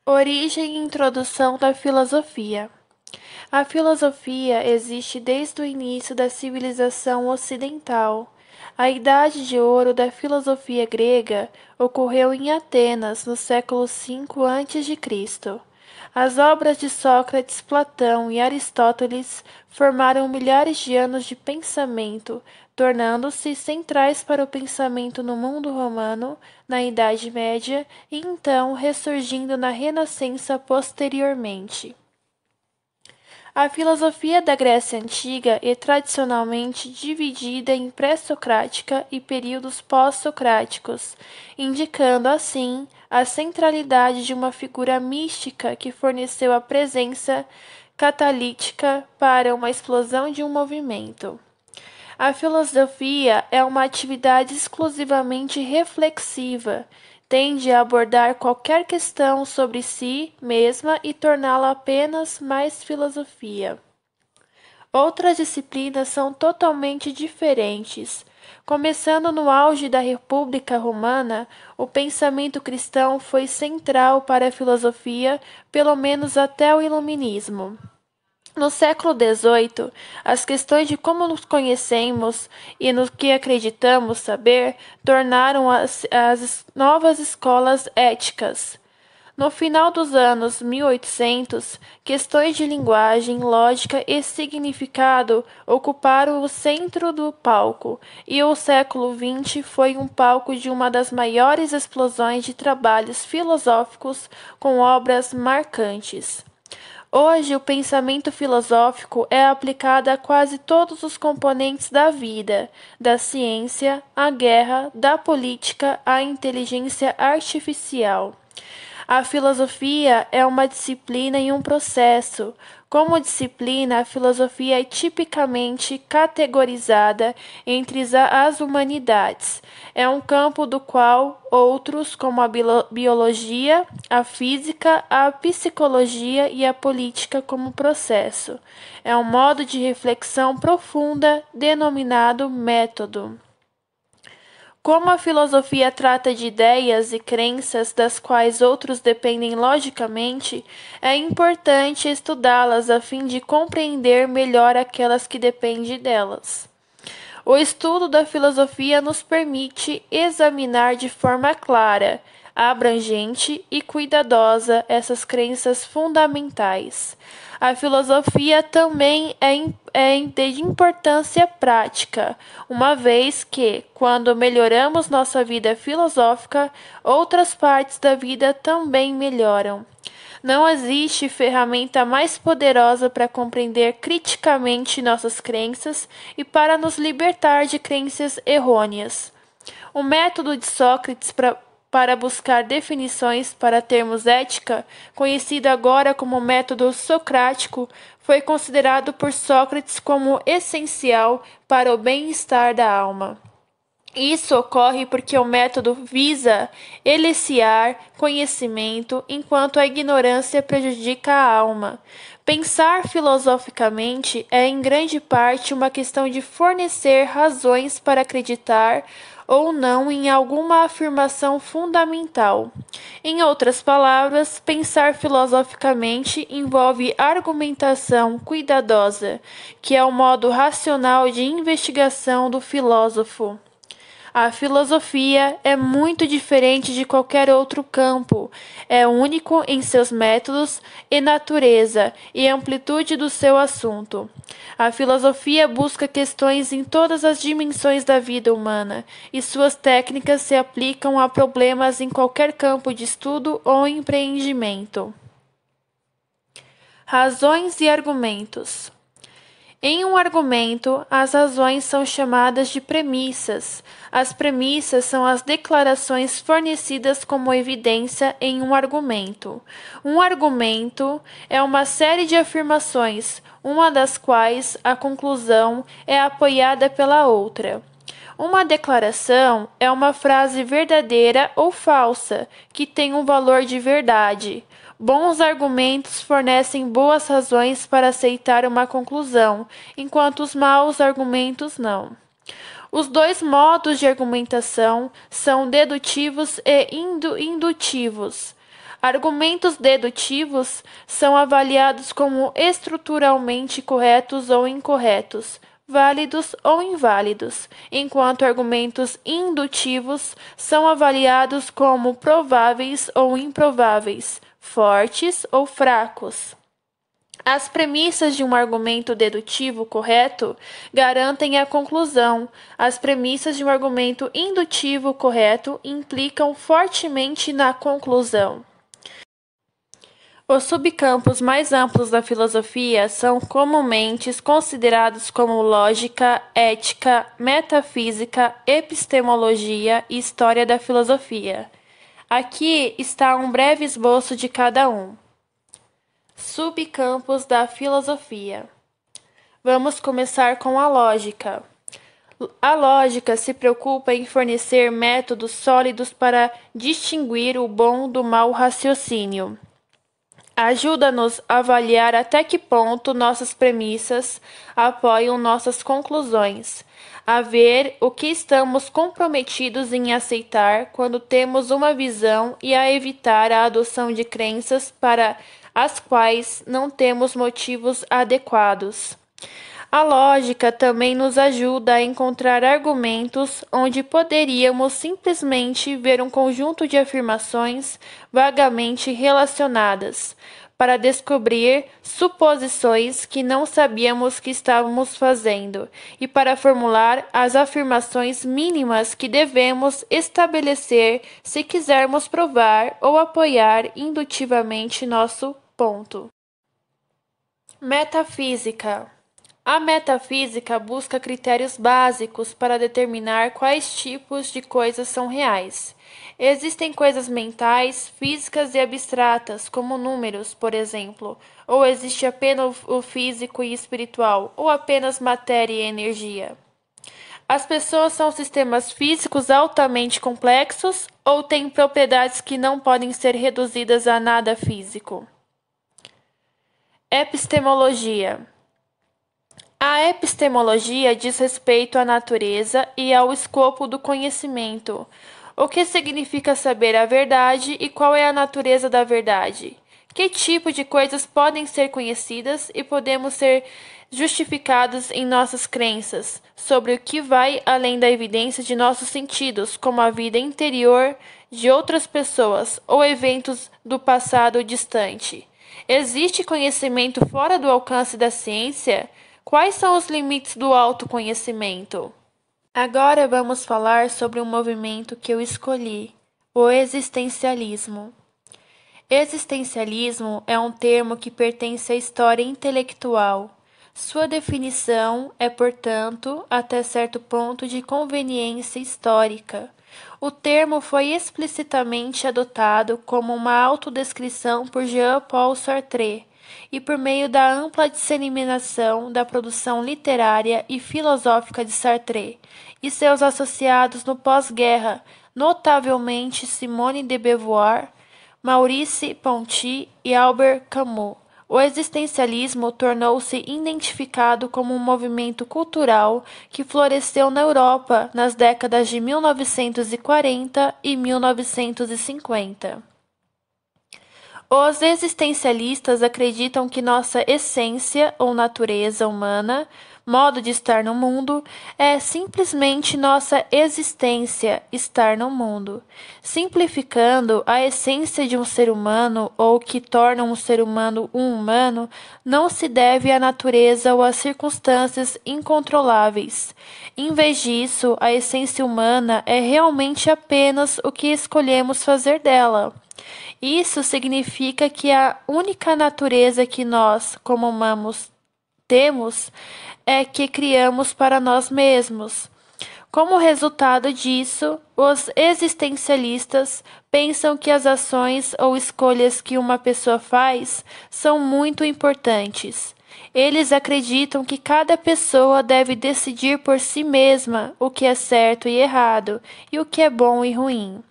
Origem e introdução da filosofia. A filosofia existe desde o início da civilização ocidental. A Idade de Ouro da filosofia grega ocorreu em Atenas, no século V a.C. As obras de Sócrates, Platão e Aristóteles formaram milhares de anos de pensamento, tornando-se centrais para o pensamento no mundo romano, na Idade Média e então ressurgindo na Renascença posteriormente. A filosofia da Grécia Antiga é tradicionalmente dividida em pré-socrática e períodos pós-socráticos, indicando, assim, a centralidade de uma figura mística que forneceu a presença catalítica para uma explosão de um movimento. A filosofia é uma atividade exclusivamente reflexiva, tende a abordar qualquer questão sobre si mesma e torná-la apenas mais filosofia. Outras disciplinas são totalmente diferentes. Começando no auge da República Romana, o pensamento cristão foi central para a filosofia, pelo menos até o Iluminismo. No século XVIII, as questões de como nos conhecemos e no que acreditamos saber tornaram as novas escolas éticas. No final dos anos 1800, questões de linguagem, lógica e significado ocuparam o centro do palco, e o século XX foi um palco de uma das maiores explosões de trabalhos filosóficos com obras marcantes. Hoje, o pensamento filosófico é aplicado a quase todos os componentes da vida, da ciência, à guerra, da política, à inteligência artificial. A filosofia é uma disciplina e um processo. Como disciplina, a filosofia é tipicamente categorizada entre as humanidades. É um campo do qual outros, como a biologia, a física, a psicologia e a política como processo. É um modo de reflexão profunda denominado método. Como a filosofia trata de ideias e crenças das quais outros dependem logicamente, é importante estudá-las a fim de compreender melhor aquelas que dependem delas. O estudo da filosofia nos permite examinar de forma clara, abrangente e cuidadosa essas crenças fundamentais. A filosofia também é de importância prática, uma vez que, quando melhoramos nossa vida filosófica, outras partes da vida também melhoram. Não existe ferramenta mais poderosa para compreender criticamente nossas crenças e para nos libertar de crenças errôneas. O método de Sócrates para buscar definições para termos ética, conhecido agora como método socrático, foi considerado por Sócrates como essencial para o bem-estar da alma. Isso ocorre porque o método visa eliciar conhecimento, enquanto a ignorância prejudica a alma. Pensar filosoficamente é, em grande parte, uma questão de fornecer razões para acreditar ou não em alguma afirmação fundamental. Em outras palavras, pensar filosoficamente envolve argumentação cuidadosa, que é o modo racional de investigação do filósofo. A filosofia é muito diferente de qualquer outro campo, é único em seus métodos e natureza e amplitude do seu assunto. A filosofia busca questões em todas as dimensões da vida humana, e suas técnicas se aplicam a problemas em qualquer campo de estudo ou empreendimento. Razões e argumentos. Em um argumento, as razões são chamadas de premissas. As premissas são as declarações fornecidas como evidência em um argumento. Um argumento é uma série de afirmações, uma das quais a conclusão é apoiada pela outra. Uma declaração é uma frase verdadeira ou falsa, que tem um valor de verdade. Bons argumentos fornecem boas razões para aceitar uma conclusão, enquanto os maus argumentos não. Os dois modos de argumentação são dedutivos e indutivos. Argumentos dedutivos são avaliados como estruturalmente corretos ou incorretos, válidos ou inválidos, enquanto argumentos indutivos são avaliados como prováveis ou improváveis, fortes ou fracos. As premissas de um argumento dedutivo correto garantem a conclusão. As premissas de um argumento indutivo correto implicam fortemente na conclusão. Os subcampos mais amplos da filosofia são comumente considerados como lógica, ética, metafísica, epistemologia e história da filosofia. Aqui está um breve esboço de cada um. Subcampos da filosofia. Vamos começar com a lógica. A lógica se preocupa em fornecer métodos sólidos para distinguir o bom do mau raciocínio. Ajuda-nos a avaliar até que ponto nossas premissas apoiam nossas conclusões, a ver o que estamos comprometidos em aceitar quando temos uma visão e a evitar a adoção de crenças para as quais não temos motivos adequados. A lógica também nos ajuda a encontrar argumentos onde poderíamos simplesmente ver um conjunto de afirmações vagamente relacionadas, para descobrir suposições que não sabíamos que estávamos fazendo e para formular as afirmações mínimas que devemos estabelecer se quisermos provar ou apoiar indutivamente nosso ponto. Metafísica. A metafísica busca critérios básicos para determinar quais tipos de coisas são reais. Existem coisas mentais, físicas e abstratas, como números, por exemplo, ou existe apenas o físico e espiritual, ou apenas matéria e energia. As pessoas são sistemas físicos altamente complexos ou têm propriedades que não podem ser reduzidas a nada físico. Epistemologia. A epistemologia diz respeito à natureza e ao escopo do conhecimento. O que significa saber a verdade e qual é a natureza da verdade? Que tipo de coisas podem ser conhecidas e podemos ser justificados em nossas crenças, sobre o que vai além da evidência de nossos sentidos, como a vida interior de outras pessoas ou eventos do passado distante? Existe conhecimento fora do alcance da ciência? Quais são os limites do autoconhecimento? Agora vamos falar sobre um movimento que eu escolhi, o existencialismo. Existencialismo é um termo que pertence à história intelectual. Sua definição é, portanto, até certo ponto de conveniência histórica. O termo foi explicitamente adotado como uma autodescrição por Jean-Paul Sartre, e por meio da ampla disseminação da produção literária e filosófica de Sartre e seus associados no pós-guerra, notavelmente Simone de Beauvoir, Maurice Ponty e Albert Camus. O existencialismo tornou-se identificado como um movimento cultural que floresceu na Europa nas décadas de 1940 e 1950. Os existencialistas acreditam que nossa essência ou natureza humana, modo de estar no mundo, é simplesmente nossa existência, estar no mundo. Simplificando, a essência de um ser humano ou o que torna um ser humano um humano não se deve à natureza ou às circunstâncias incontroláveis. Em vez disso, a essência humana é realmente apenas o que escolhemos fazer dela. Isso significa que a única natureza que nós, como humanos, temos é que criamos para nós mesmos. Como resultado disso, os existencialistas pensam que as ações ou escolhas que uma pessoa faz são muito importantes. Eles acreditam que cada pessoa deve decidir por si mesma o que é certo e errado e o que é bom e ruim.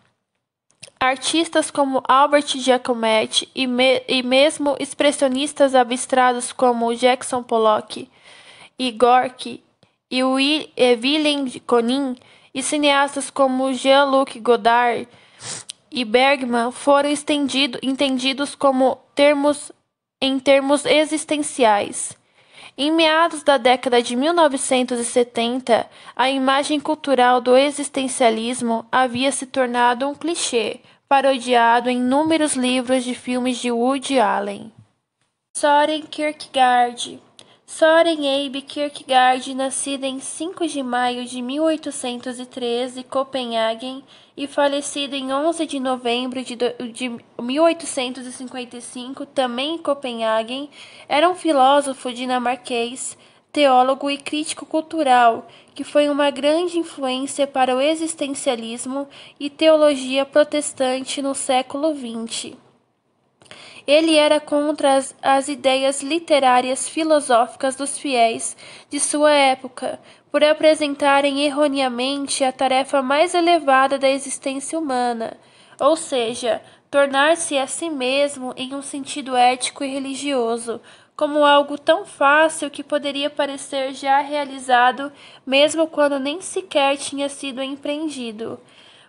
Artistas como Albert Giacometti e mesmo expressionistas abstratos como Jackson Pollock e Gorky e Willem Konin e cineastas como Jean-Luc Godard e Bergman foram entendidos como termos existenciais. Em meados da década de 1970, a imagem cultural do existencialismo havia se tornado um clichê, parodiado em inúmeros livros de filmes de Woody Allen. Søren Kierkegaard. Søren Abe Kierkegaard, nascido em 5 de maio de 1813, Copenhague, e falecido em 11 de novembro de 1855, também em Copenhague, era um filósofo dinamarquês, teólogo e crítico cultural, que foi uma grande influência para o existencialismo e teologia protestante no século XX. Ele era contra as ideias literárias filosóficas dos fiéis de sua época, por apresentarem erroneamente a tarefa mais elevada da existência humana, ou seja, tornar-se a si mesmo em um sentido ético e religioso, como algo tão fácil que poderia parecer já realizado, mesmo quando nem sequer tinha sido empreendido.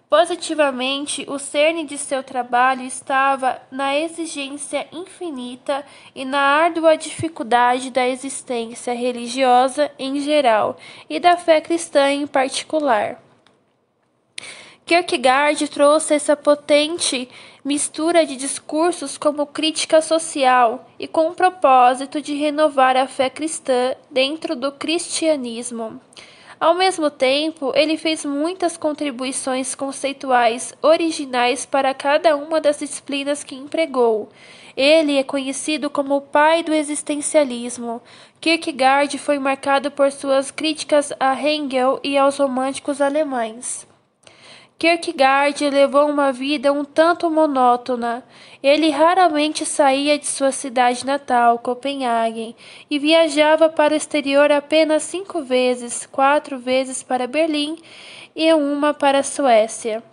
Positivamente, o cerne de seu trabalho estava na exigência infinita e na árdua dificuldade da existência religiosa em geral e da fé cristã em particular. Kierkegaard trouxe essa potente mistura de discursos como crítica social e com o propósito de renovar a fé cristã dentro do cristianismo. Ao mesmo tempo, ele fez muitas contribuições conceituais originais para cada uma das disciplinas que empregou. Ele é conhecido como o pai do existencialismo. Kierkegaard foi marcado por suas críticas a Hegel e aos românticos alemães. Kierkegaard levou uma vida um tanto monótona. Ele raramente saía de sua cidade natal, Copenhague, e viajava para o exterior apenas 5 vezes, 4 vezes para Berlim e uma para a Suécia.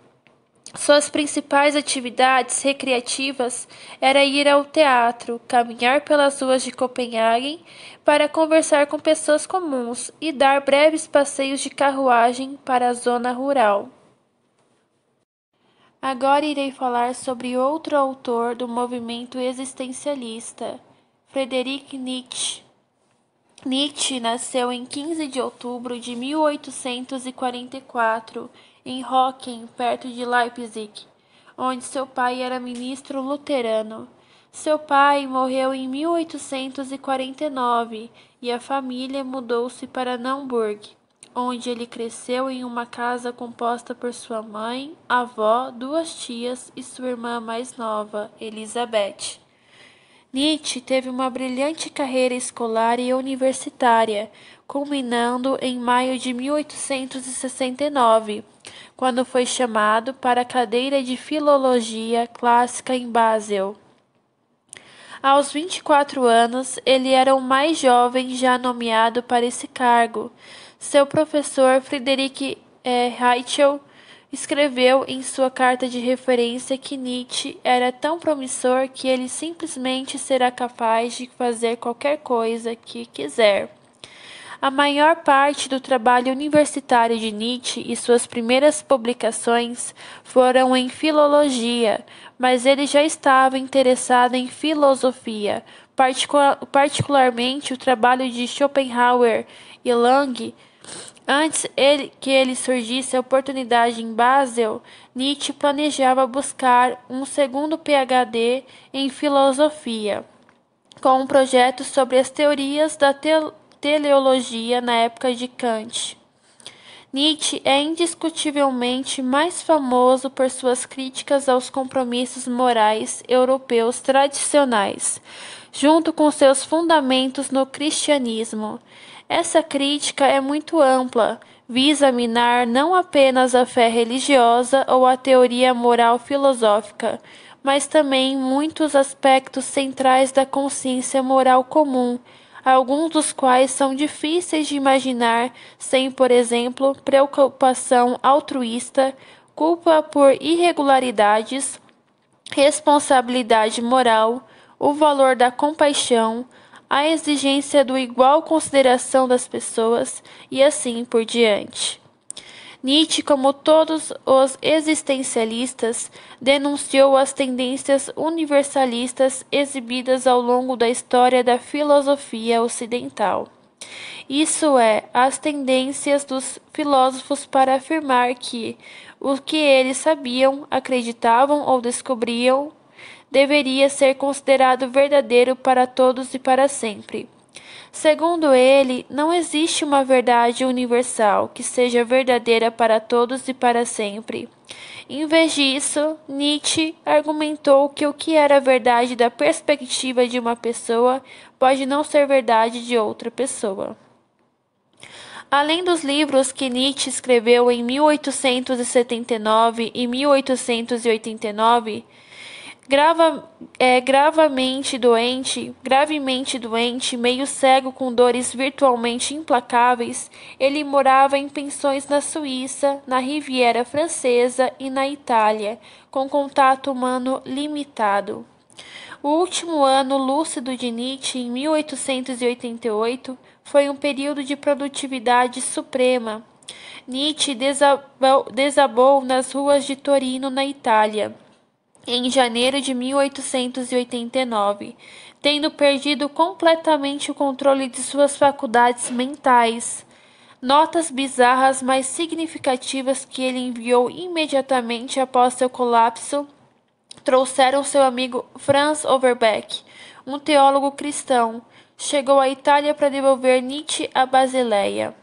Suas principais atividades recreativas era ir ao teatro, caminhar pelas ruas de Copenhague para conversar com pessoas comuns e dar breves passeios de carruagem para a zona rural. Agora irei falar sobre outro autor do movimento existencialista, Friedrich Nietzsche. Nietzsche nasceu em 15 de outubro de 1844, em Hocken, perto de Leipzig, onde seu pai era ministro luterano. Seu pai morreu em 1849 e a família mudou-se para Naumburg, onde ele cresceu em uma casa composta por sua mãe, avó, 2 tias e sua irmã mais nova, Elizabeth. Nietzsche teve uma brilhante carreira escolar e universitária, culminando em maio de 1869, quando foi chamado para a cadeira de Filologia Clássica em Basel. Aos 24 anos, ele era o mais jovem já nomeado para esse cargo. Seu professor Friedrich Reichel escreveu em sua carta de referência que Nietzsche era tão promissor que ele simplesmente será capaz de fazer qualquer coisa que quiser. A maior parte do trabalho universitário de Nietzsche e suas primeiras publicações foram em filologia, mas ele já estava interessado em filosofia, particularmente o trabalho de Schopenhauer e Lang. Antes que ele surgisse a oportunidade em Basel, Nietzsche planejava buscar um segundo PhD em filosofia, com um projeto sobre as teorias da teleologia na época de Kant. Nietzsche é indiscutivelmente mais famoso por suas críticas aos compromissos morais europeus tradicionais, junto com seus fundamentos no cristianismo. Essa crítica é muito ampla, visa minar não apenas a fé religiosa ou a teoria moral filosófica, mas também muitos aspectos centrais da consciência moral comum, alguns dos quais são difíceis de imaginar sem, por exemplo, preocupação altruísta, culpa por irregularidades, responsabilidade moral, o valor da compaixão, a exigência do igual consideração das pessoas e assim por diante. Nietzsche, como todos os existencialistas, denunciou as tendências universalistas exibidas ao longo da história da filosofia ocidental. Isso é, as tendências dos filósofos para afirmar que o que eles sabiam, acreditavam ou descobriam deveria ser considerado verdadeiro para todos e para sempre. Segundo ele, não existe uma verdade universal que seja verdadeira para todos e para sempre. Em vez disso, Nietzsche argumentou que o que era verdade da perspectiva de uma pessoa pode não ser verdade de outra pessoa. Além dos livros que Nietzsche escreveu em 1879 e 1889, gravemente doente, meio cego com dores virtualmente implacáveis, ele morava em pensões na Suíça, na Riviera Francesa e na Itália, com contato humano limitado. O último ano lúcido de Nietzsche, em 1888, foi um período de produtividade suprema. Nietzsche desabou nas ruas de Torino, na Itália, em janeiro de 1889, tendo perdido completamente o controle de suas faculdades mentais. Notas bizarras mais significativas que ele enviou imediatamente após seu colapso trouxeram seu amigo Franz Overbeck, um teólogo cristão. Chegou à Itália para devolver Nietzsche à Basileia.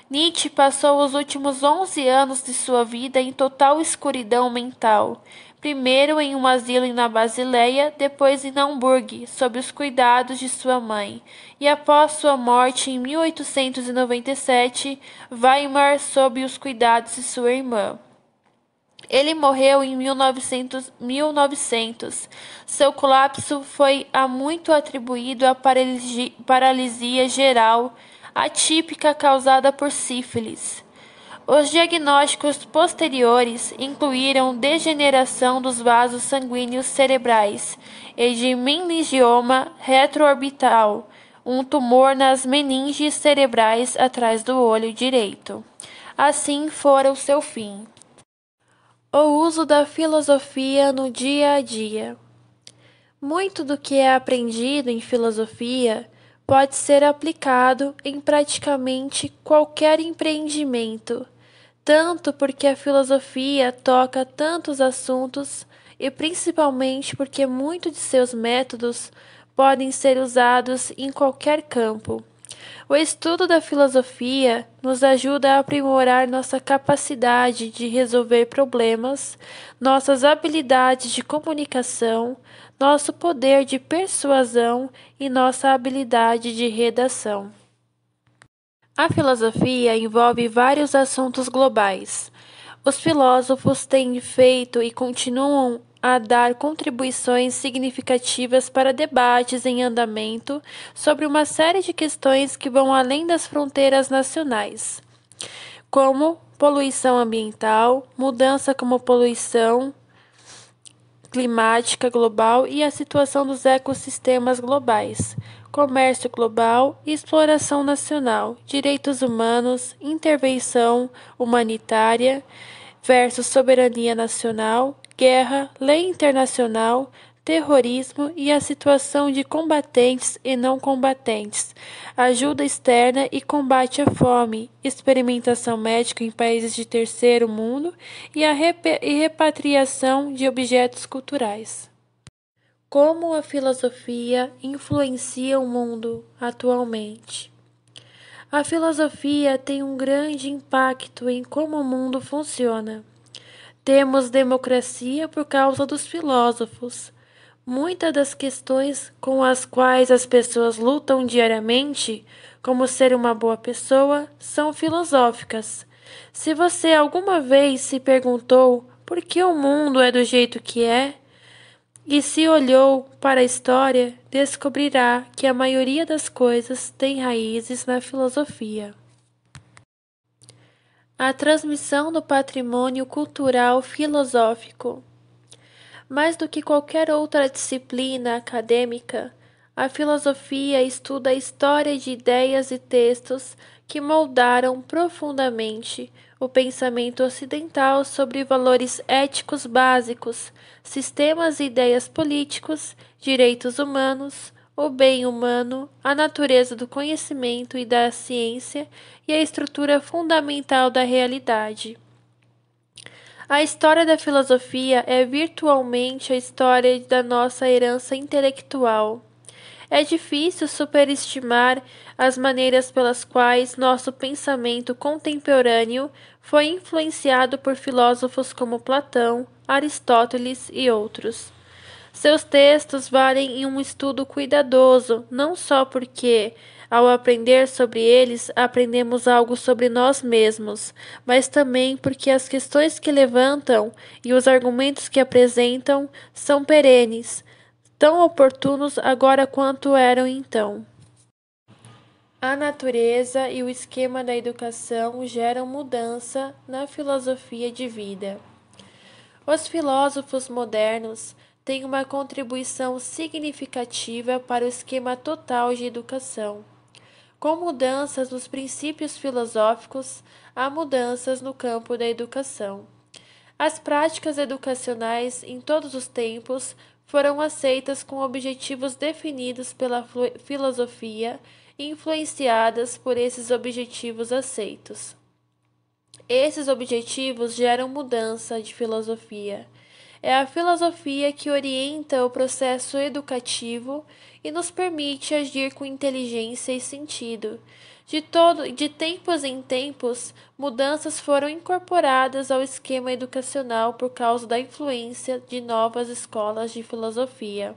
Nietzsche passou os últimos 11 anos de sua vida em total escuridão mental. Primeiro em um asilo na Basileia, depois em Hamburgo, sob os cuidados de sua mãe, e após sua morte em 1897, Weimar sob os cuidados de sua irmã. Ele morreu em 1900. Seu colapso foi há muito atribuído à paralisia geral atípica causada por sífilis. Os diagnósticos posteriores incluíram degeneração dos vasos sanguíneos cerebrais e de meningioma retroorbital, um tumor nas meninges cerebrais atrás do olho direito. Assim fora o seu fim. O uso da filosofia no dia a dia. Muito do que é aprendido em filosofia pode ser aplicado em praticamente qualquer empreendimento, tanto porque a filosofia toca tantos assuntos e principalmente porque muitos de seus métodos podem ser usados em qualquer campo. O estudo da filosofia nos ajuda a aprimorar nossa capacidade de resolver problemas, nossas habilidades de comunicação, nosso poder de persuasão e nossa habilidade de redação. A filosofia envolve vários assuntos globais. Os filósofos têm feito e continuam a dar contribuições significativas para debates em andamento sobre uma série de questões que vão além das fronteiras nacionais, como poluição ambiental, mudança como poluição climática global e a situação dos ecossistemas globais, comércio global e exploração nacional, direitos humanos, intervenção humanitária versus soberania nacional, guerra, lei internacional, terrorismo e a situação de combatentes e não combatentes, ajuda externa e combate à fome, experimentação médica em países de terceiro mundo e a repatriação de objetos culturais. Como a filosofia influencia o mundo atualmente? A filosofia tem um grande impacto em como o mundo funciona. Temos democracia por causa dos filósofos. Muitas das questões com as quais as pessoas lutam diariamente, como ser uma boa pessoa, são filosóficas. Se você alguma vez se perguntou por que o mundo é do jeito que é, e se olhou para a história, descobrirá que a maioria das coisas tem raízes na filosofia. A transmissão do patrimônio cultural filosófico. Mais do que qualquer outra disciplina acadêmica, a filosofia estuda a história de ideias e textos que moldaram profundamente o pensamento ocidental sobre valores éticos básicos, sistemas e ideias políticos, direitos humanos, o bem humano, a natureza do conhecimento e da ciência e a estrutura fundamental da realidade. A história da filosofia é virtualmente a história da nossa herança intelectual. É difícil superestimar as maneiras pelas quais nosso pensamento contemporâneo foi influenciado por filósofos como Platão, Aristóteles e outros. Seus textos valem em um estudo cuidadoso, não só porque, ao aprender sobre eles, aprendemos algo sobre nós mesmos, mas também porque as questões que levantam e os argumentos que apresentam são perenes, tão oportunos agora quanto eram então. A natureza e o esquema da educação geram mudança na filosofia de vida. Os filósofos modernos têm uma contribuição significativa para o esquema total de educação. Com mudanças nos princípios filosóficos, há mudanças no campo da educação. As práticas educacionais em todos os tempos foram aceitas com objetivos definidos pela filosofia e influenciadas por esses objetivos aceitos. Esses objetivos geram mudança de filosofia. É a filosofia que orienta o processo educativo e nos permite agir com inteligência e sentido. De tempos em tempos, mudanças foram incorporadas ao esquema educacional por causa da influência de novas escolas de filosofia.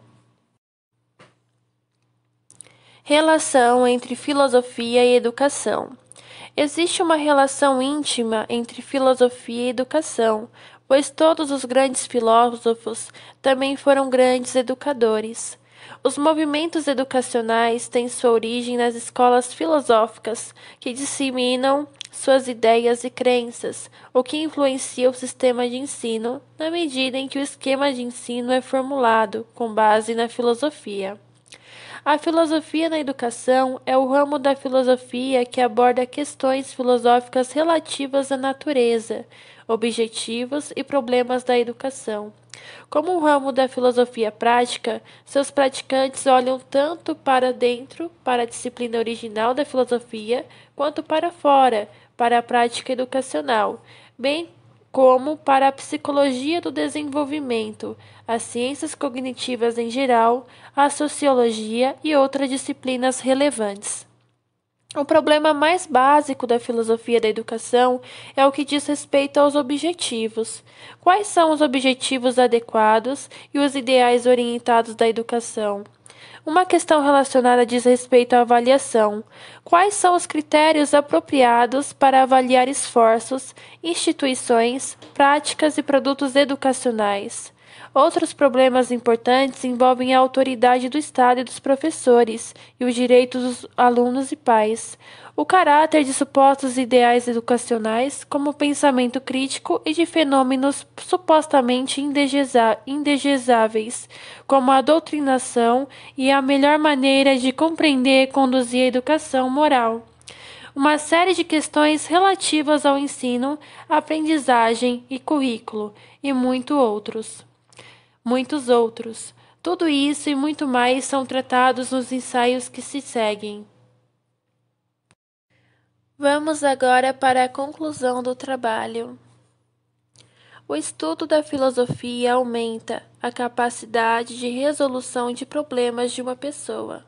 Relação entre filosofia e educação. Existe uma relação íntima entre filosofia e educação, pois todos os grandes filósofos também foram grandes educadores. Os movimentos educacionais têm sua origem nas escolas filosóficas, que disseminam suas ideias e crenças, o que influencia o sistema de ensino, na medida em que o esquema de ensino é formulado com base na filosofia. A filosofia na educação é o ramo da filosofia que aborda questões filosóficas relativas à natureza, objetivos e problemas da educação. Como um ramo da filosofia prática, seus praticantes olham tanto para dentro, para a disciplina original da filosofia, quanto para fora, para a prática educacional, bem como para a psicologia do desenvolvimento, as ciências cognitivas em geral, a sociologia e outras disciplinas relevantes. O problema mais básico da filosofia da educação é o que diz respeito aos objetivos. Quais são os objetivos adequados e os ideais orientados da educação? Uma questão relacionada diz respeito à avaliação. Quais são os critérios apropriados para avaliar esforços, instituições, práticas e produtos educacionais? Outros problemas importantes envolvem a autoridade do Estado e dos professores e os direitos dos alunos e pais, o caráter de supostos ideais educacionais, como o pensamento crítico e de fenômenos supostamente indesejáveis, como a doutrinação e a melhor maneira de compreender e conduzir a educação moral. Uma série de questões relativas ao ensino, aprendizagem e currículo, e muitos outros. Tudo isso e muito mais são tratados nos ensaios que se seguem. Vamos agora para a conclusão do trabalho. O estudo da filosofia aumenta a capacidade de resolução de problemas de uma pessoa.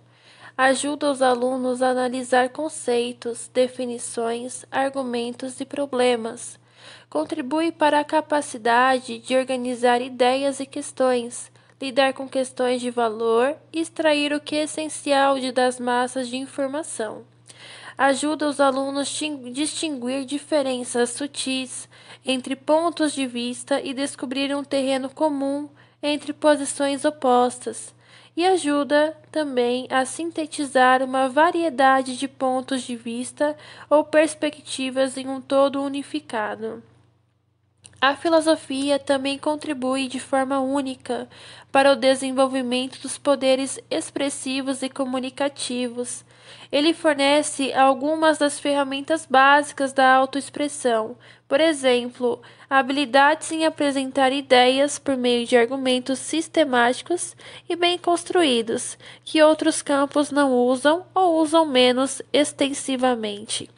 Ajuda os alunos a analisar conceitos, definições, argumentos e problemas. Contribui para a capacidade de organizar ideias e questões, lidar com questões de valor e extrair o que é essencial das massas de informação. Ajuda os alunos a distinguir diferenças sutis entre pontos de vista e descobrir um terreno comum entre posições opostas. E ajuda também a sintetizar uma variedade de pontos de vista ou perspectivas em um todo unificado. A filosofia também contribui de forma única para o desenvolvimento dos poderes expressivos e comunicativos. Ele fornece algumas das ferramentas básicas da autoexpressão, por exemplo, habilidades em apresentar ideias por meio de argumentos sistemáticos e bem construídos, que outros campos não usam ou usam menos extensivamente.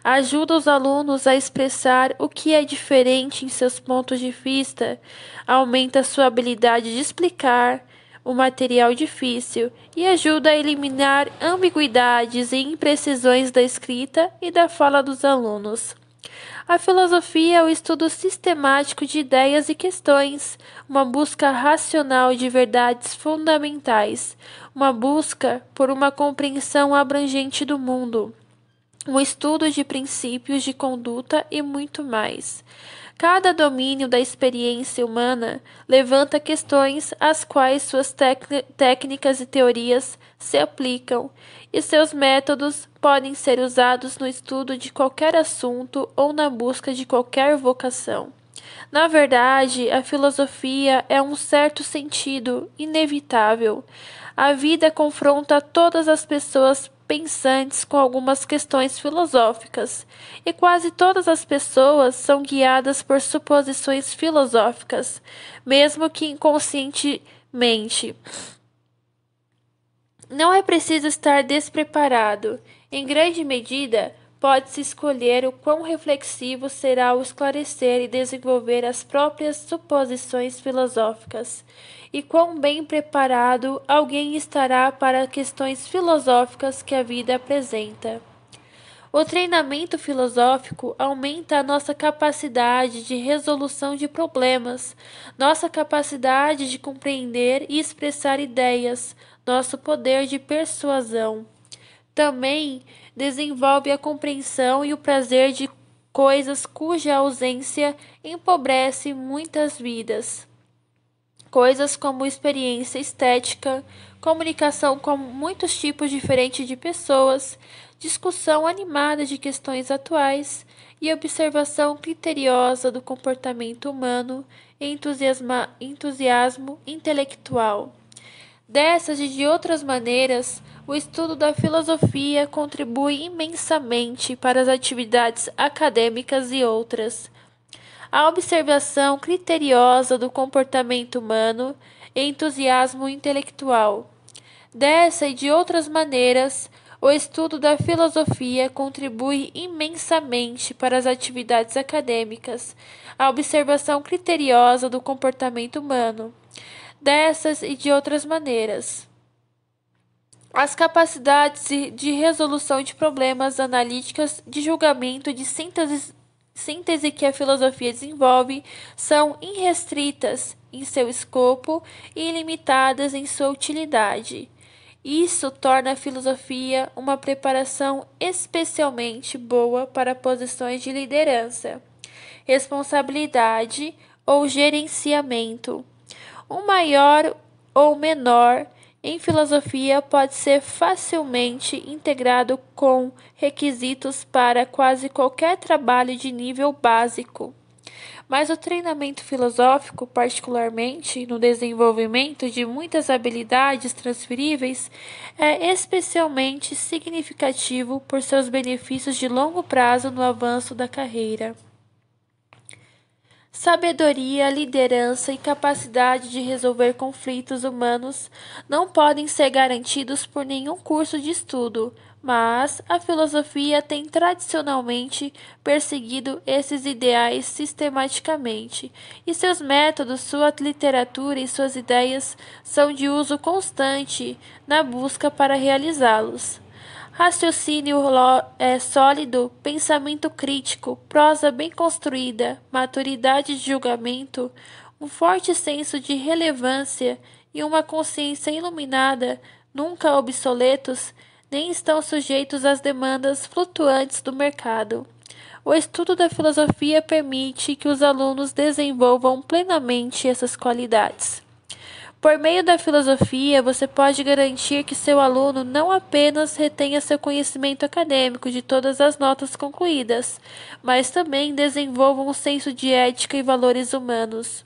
Ajuda os alunos a expressar o que é diferente em seus pontos de vista, aumenta sua habilidade de explicar o material difícil e ajuda a eliminar ambiguidades e imprecisões da escrita e da fala dos alunos. A filosofia é o estudo sistemático de ideias e questões, uma busca racional de verdades fundamentais, uma busca por uma compreensão abrangente do mundo, um estudo de princípios de conduta e muito mais. Cada domínio da experiência humana levanta questões às quais suas técnicas e teorias se aplicam, e seus métodos podem ser usados no estudo de qualquer assunto ou na busca de qualquer vocação. Na verdade, a filosofia é um certo sentido inevitável. A vida confronta todas as pessoas pensantes com algumas questões filosóficas, e quase todas as pessoas são guiadas por suposições filosóficas, mesmo que inconscientemente. Não é preciso estar despreparado. Em grande medida, pode-se escolher o quão reflexivo será o esclarecer e desenvolver as próprias suposições filosóficas, e quão bem preparado alguém estará para questões filosóficas que a vida apresenta. O treinamento filosófico aumenta a nossa capacidade de resolução de problemas, nossa capacidade de compreender e expressar ideias, nosso poder de persuasão. Também desenvolve a compreensão e o prazer de coisas cuja ausência empobrece muitas vidas. Coisas como experiência estética, comunicação com muitos tipos diferentes de pessoas, discussão animada de questões atuais e observação criteriosa do comportamento humano e entusiasmo intelectual. Dessas e de outras maneiras, o estudo da filosofia contribui imensamente para as atividades acadêmicas e outras. A observação criteriosa do comportamento humano e entusiasmo intelectual. Dessa e de outras maneiras, o estudo da filosofia contribui imensamente para as atividades acadêmicas. A observação criteriosa do comportamento humano. Dessas e de outras maneiras. As capacidades de resolução de problemas analíticas, de julgamento e de síntese que a filosofia desenvolve são irrestritas em seu escopo e ilimitadas em sua utilidade. Isso torna a filosofia uma preparação especialmente boa para posições de liderança, responsabilidade ou gerenciamento. Um maior ou menor em filosofia pode ser facilmente integrado com requisitos para quase qualquer trabalho de nível básico. Mas o treinamento filosófico, particularmente no desenvolvimento de muitas habilidades transferíveis, é especialmente significativo por seus benefícios de longo prazo no avanço da carreira. Sabedoria, liderança e capacidade de resolver conflitos humanos não podem ser garantidos por nenhum curso de estudo, mas a filosofia tem tradicionalmente perseguido esses ideais sistematicamente, e seus métodos, sua literatura e suas ideias são de uso constante na busca para realizá-los. Raciocínio sólido, pensamento crítico, prosa bem construída, maturidade de julgamento, um forte senso de relevância e uma consciência iluminada, nunca obsoletos, nem estão sujeitos às demandas flutuantes do mercado. O estudo da filosofia permite que os alunos desenvolvam plenamente essas qualidades. Por meio da filosofia, você pode garantir que seu aluno não apenas retenha seu conhecimento acadêmico de todas as notas concluídas, mas também desenvolva um senso de ética e valores humanos.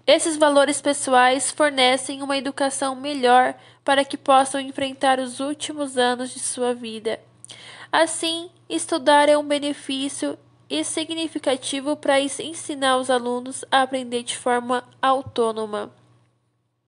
Esses valores pessoais fornecem uma educação melhor para que possam enfrentar os últimos anos de sua vida. Assim, estudar é um benefício e significativo para ensinar os alunos a aprender de forma autônoma.